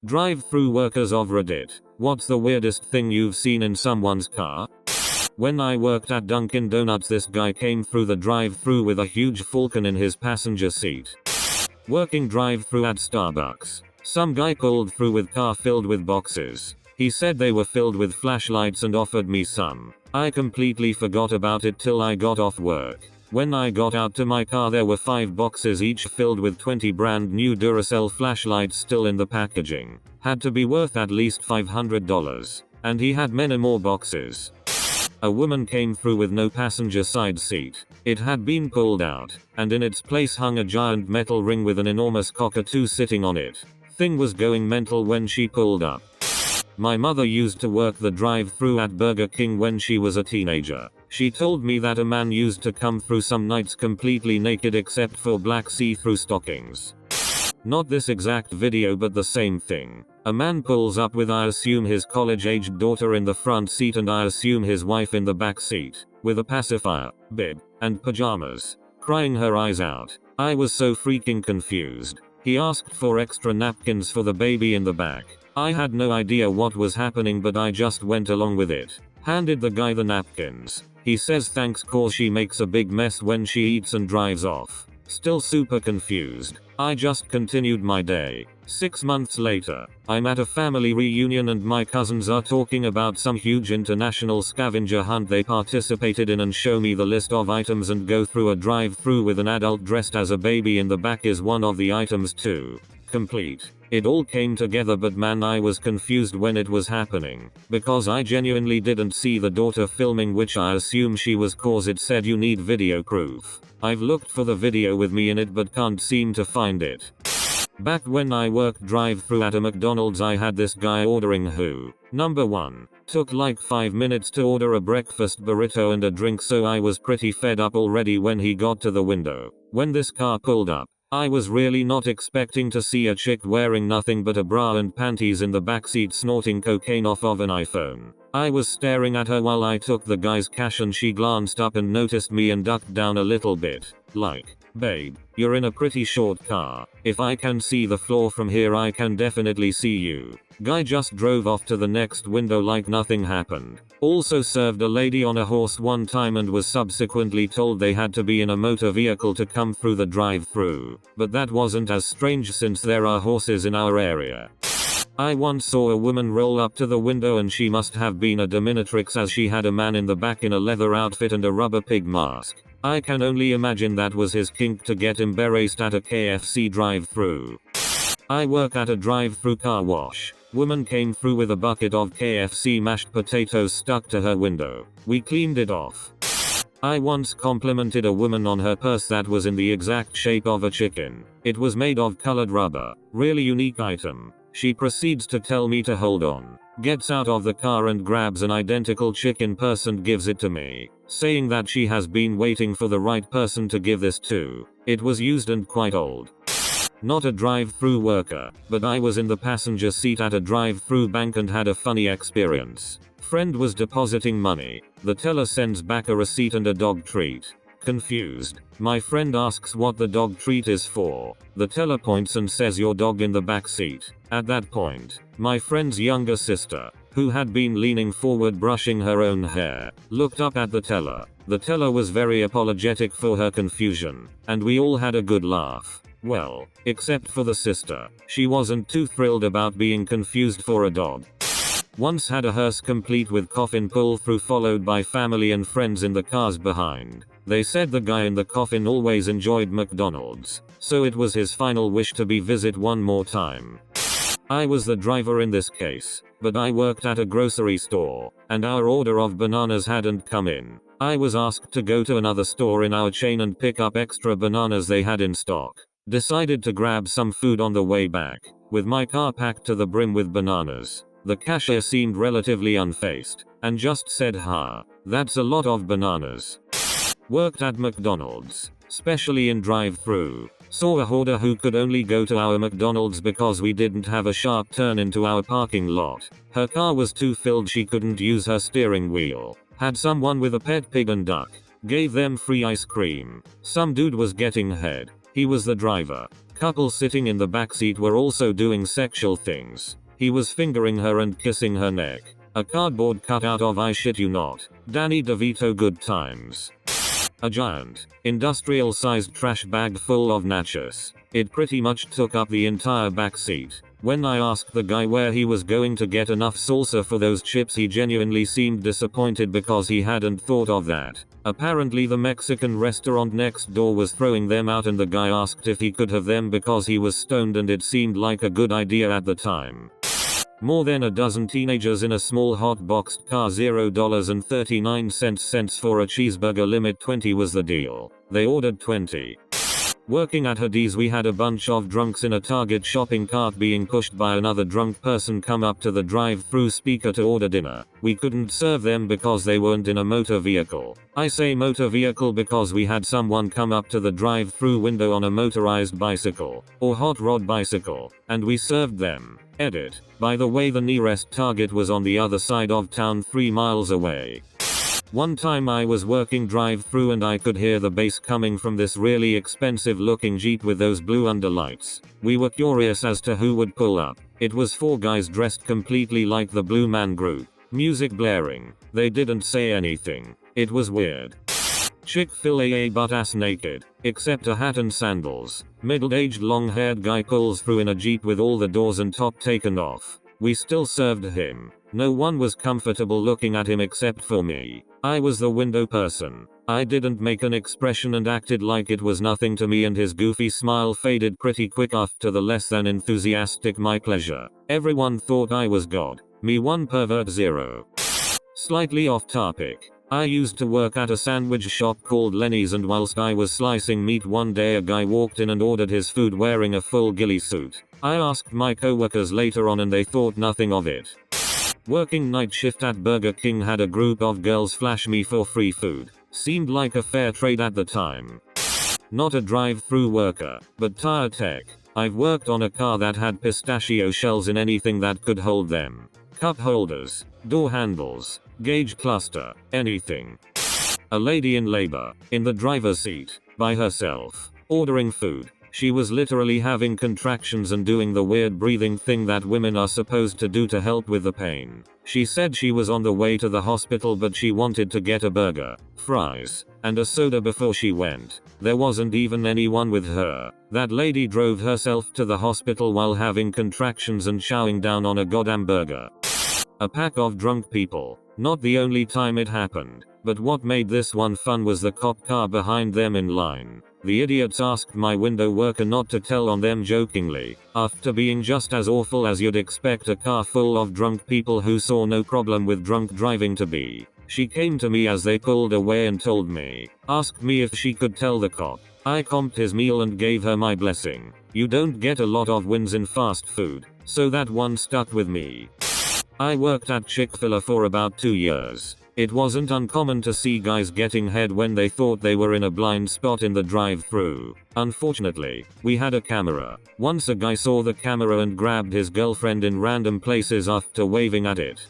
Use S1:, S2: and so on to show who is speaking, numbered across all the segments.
S1: Drive-thru workers of Reddit. What's the weirdest thing you've seen in someone's car? When I worked at Dunkin' Donuts, this guy came through the drive-thru with a huge falcon in his passenger seat. Working drive-thru at Starbucks. Some guy pulled through with car filled with boxes. He said they were filled with flashlights and offered me some. I completely forgot about it till I got off work. When I got out to my car, there were 5 boxes each filled with 20 brand new Duracell flashlights still in the packaging. Had to be worth at least $500. And he had many more boxes. A woman came through with no passenger side seat. It had been pulled out, and in its place hung a giant metal ring with an enormous cockatoo sitting on it. Thing was going mental when she pulled up. My mother used to work the drive-thru at Burger King when she was a teenager. She told me that a man used to come through some nights completely naked except for black see-through stockings. Not this exact video, but the same thing. A man pulls up with, I assume, his college-aged daughter in the front seat and I assume his wife in the back seat, with a pacifier, bib, and pajamas, crying her eyes out. I was so freaking confused. He asked for extra napkins for the baby in the back. I had no idea what was happening, but I just went along with it. Handed the guy the napkins. He says thanks cause she makes a big mess when she eats and drives off. Still super confused. I just continued my day. 6 months later, I'm at a family reunion and my cousins are talking about some huge international scavenger hunt they participated in and show me the list of items and go through a drive-thru with an adult dressed as a baby in the back is one of the items too. Complete. It all came together, but man, I was confused when it was happening, because I genuinely didn't see the daughter filming, which I assume she was cause it said you need video proof. I've looked for the video with me in it but can't seem to find it. Back when I worked drive-thru at a McDonald's, I had this guy ordering who. Number 1. Took like 5 minutes to order a breakfast burrito and a drink, so I was pretty fed up already when he got to the window. When this car pulled up, I was really not expecting to see a chick wearing nothing but a bra and panties in the backseat snorting cocaine off of an iPhone. I was staring at her while I took the guy's cash and she glanced up and noticed me and ducked down a little bit. Like, babe, you're in a pretty short car. If I can see the floor from here, I can definitely see you. Guy just drove off to the next window like nothing happened. Also served a lady on a horse one time and was subsequently told they had to be in a motor vehicle to come through the drive-thru. But that wasn't as strange since there are horses in our area. I once saw a woman roll up to the window and she must have been a dominatrix as she had a man in the back in a leather outfit and a rubber pig mask. I can only imagine that was his kink to get embarrassed at a KFC drive-thru. I work at a drive-thru car wash. Woman came through with a bucket of KFC mashed potatoes stuck to her window. We cleaned it off. I once complimented a woman on her purse that was in the exact shape of a chicken. It was made of colored rubber. Really unique item. She proceeds to tell me to hold on. Gets out of the car and grabs an identical chicken purse and gives it to me, saying that she has been waiting for the right person to give this to. It was used and quite old. Not a drive-thru worker, but I was in the passenger seat at a drive-thru bank and had a funny experience. Friend was depositing money. The teller sends back a receipt and a dog treat. Confused, my friend asks what the dog treat is for. The teller points and says your dog in the back seat. At that point, my friend's younger sister, who had been leaning forward brushing her own hair, looked up at the teller. The teller was very apologetic for her confusion, and we all had a good laugh. Well, except for the sister. She wasn't too thrilled about being confused for a dog. Once had a hearse complete with coffin pull-through followed by family and friends in the cars behind. They said the guy in the coffin always enjoyed McDonald's, so it was his final wish to be visit one more time. I was the driver in this case, but I worked at a grocery store, and our order of bananas hadn't come in. I was asked to go to another store in our chain and pick up extra bananas they had in stock. Decided to grab some food on the way back, with my car packed to the brim with bananas. The cashier seemed relatively unfazed, and just said, that's a lot of bananas. Worked at McDonald's, especially in drive-thru. Saw a hoarder who could only go to our McDonald's because we didn't have a sharp turn into our parking lot. Her car was too filled she couldn't use her steering wheel. Had someone with a pet pig and duck. Gave them free ice cream. Some dude was getting head. He was the driver. Couple sitting in the backseat were also doing sexual things. He was fingering her and kissing her neck. A cardboard cutout of I shit you not, Danny DeVito good times. A giant, industrial-sized trash bag full of nachos. It pretty much took up the entire back seat. When I asked the guy where he was going to get enough salsa for those chips, he genuinely seemed disappointed because he hadn't thought of that. Apparently the Mexican restaurant next door was throwing them out and the guy asked if he could have them because he was stoned and it seemed like a good idea at the time. More than a dozen teenagers in a small hot boxed car, $0.39 for a cheeseburger, limit 20 was the deal. They ordered 20. Working at Hardee's, we had a bunch of drunks in a Target shopping cart being pushed by another drunk person come up to the drive-thru speaker to order dinner. We couldn't serve them because they weren't in a motor vehicle. I say motor vehicle because we had someone come up to the drive-thru window on a motorized bicycle, or hot rod bicycle, and we served them. Edit. By the way, the nearest Target was on the other side of town 3 miles away. One time I was working drive-thru and I could hear the bass coming from this really expensive looking Jeep with those blue underlights. We were curious as to who would pull up. It was 4 guys dressed completely like the Blue Man Group. Music blaring. They didn't say anything. It was weird. Chick-fil-A butt-ass naked, except a hat and sandals. Middle-aged long-haired guy pulls through in a Jeep with all the doors and top taken off. We still served him. No one was comfortable looking at him except for me. I was the window person. I didn't make an expression and acted like it was nothing to me, and his goofy smile faded pretty quick after the less than enthusiastic my pleasure. Everyone thought I was God. Me one pervert zero. Slightly off topic. I used to work at a sandwich shop called Lenny's, and whilst I was slicing meat one day a guy walked in and ordered his food wearing a full ghillie suit. I asked my coworkers later on and they thought nothing of it. Working night shift at Burger King, had a group of girls flash me for free food. Seemed like a fair trade at the time. Not a drive-thru worker, but tire tech. I've worked on a car that had pistachio shells in anything that could hold them. Cup holders, door handles, gauge cluster, anything. A lady in labor, in the driver's seat, by herself, ordering food. She was literally having contractions and doing the weird breathing thing that women are supposed to do to help with the pain. She said she was on the way to the hospital but she wanted to get a burger, fries, and a soda before she went. There wasn't even anyone with her. That lady drove herself to the hospital while having contractions and chowing down on a goddamn burger. A pack of drunk people. Not the only time it happened, but what made this one fun was the cop car behind them in line. The idiots asked my window worker not to tell on them jokingly, after being just as awful as you'd expect a car full of drunk people who saw no problem with drunk driving to be. She came to me as they pulled away and told me, asked me if she could tell the cop. I comped his meal and gave her my blessing. You don't get a lot of wins in fast food, so that one stuck with me. I worked at Chick-fil-A for about 2 years. It wasn't uncommon to see guys getting head when they thought they were in a blind spot in the drive-thru. Unfortunately, we had a camera. Once a guy saw the camera and grabbed his girlfriend in random places after waving at it.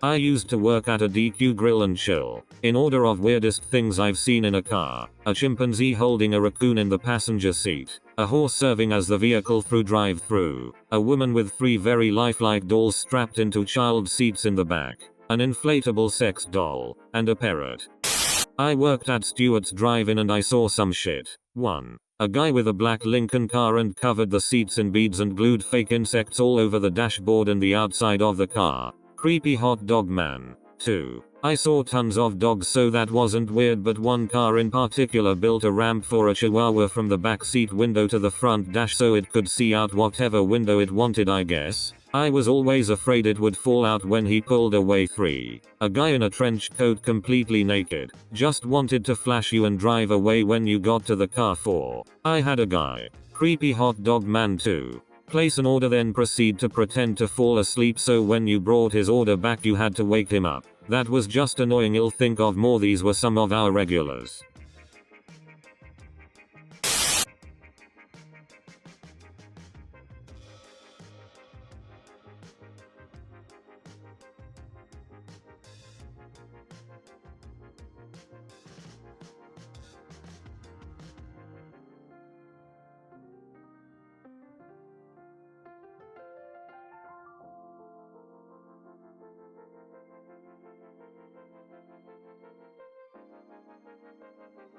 S1: I used to work at a DQ Grill and Chill. In order of weirdest things I've seen in a car: a chimpanzee holding a raccoon in the passenger seat, a horse serving as the vehicle through drive-thru, a woman with 3 very lifelike dolls strapped into child seats in the back, an inflatable sex doll, and a parrot. I worked at Stewart's Drive-In and I saw some shit. 1. A guy with a black Lincoln car and covered the seats in beads and glued fake insects all over the dashboard and the outside of the car. Creepy hot dog man. 2. I saw tons of dogs, so that wasn't weird, but one car in particular built a ramp for a chihuahua from the back seat window to the front dash so it could see out whatever window it wanted, I guess. I was always afraid it would fall out when he pulled away. 3. A guy in a trench coat completely naked, just wanted to flash you and drive away when you got to the car. 4. I had a guy. Creepy hot dog man. 2. Place an order then proceed to pretend to fall asleep so when you brought his order back you had to wake him up. That was just annoying. I'll think of more. These were some of our regulars.